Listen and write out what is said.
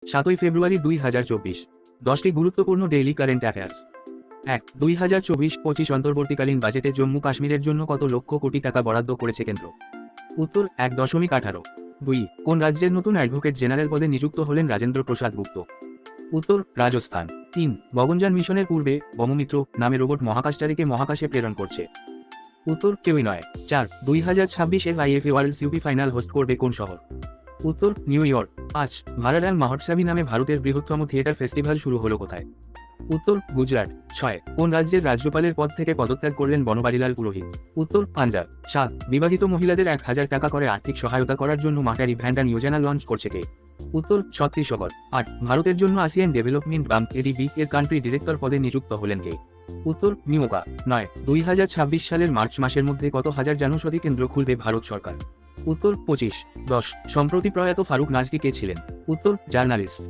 7ই ফেব্রুয়ারি 2024। 10টি গুরুত্বপূর্ণ daily current affairs. 1. 2024-25 অন্তর্বর্তীকালীন বাজেটে জম্মু কাশ্মীরের জন্য কত লক্ষ কোটি টাকা বরাদ্দ করেছে কেন্দ্র? উত্তর 1.18। 2. কোন রাজ্যের নতুন অ্যাডভোকেট জেনারেল পদে নিযুক্ত হলেন রাজেন্দ্র প্রসাদ গুপ্ত? উত্তর রাজস্থান। 3. গগনযান মিশনের পূর্বে বমমিত্র নামে রোবট মহাকাশচারীকে মহাকাশে প্রেরণ করছে? উত্তর কেউই নয়। 4. 2026 FIFA ওয়ার্ল্ড সিউপি ফাইনাল হোস্ট করবে কোন শহর? উত্তর নিউ ইয়র্ক। 5. ভারাডাং মহোৎসবী নামে ভারতের বৃহত্তম থিয়েটার ফেস্টিভ্যাল শুরু হলো কোথায়? উত্তর গুজরাট। 6. কোন রাজ্যের রাজ্যপালের পদ থেকে পদত্যাগ করলেন বনবারিলাল পুরোহিত? উত্তর পাঞ্জাব। 7. বিবাহিত মহিলাদের 1000 টাকা করে আর্থিক সহায়তা করার জন্য মাটারি ভ্যান্ডান যোজনা লঞ্চ করছে কে? উত্তর ছত্তিশগড়। 8. ভারতের জন্য আসিয়ান ডেভেলপমেন্ট ব্যাংক এডিবি এর কান্ট্রি ডিরেক্টর পদে নিযুক্ত হলেন কে? উত্তর নিয়োগা। 9. 2026 সালের মার্চ মাসের মধ্যে কত হাজার জনৌষধি কেন্দ্র খুলবে ভারত সরকার? উত্তর 25। 10. সম্প্রতি প্রয়াত ফারুক নাজকি কে ছিলেন? উত্তর জার্নালিস্ট।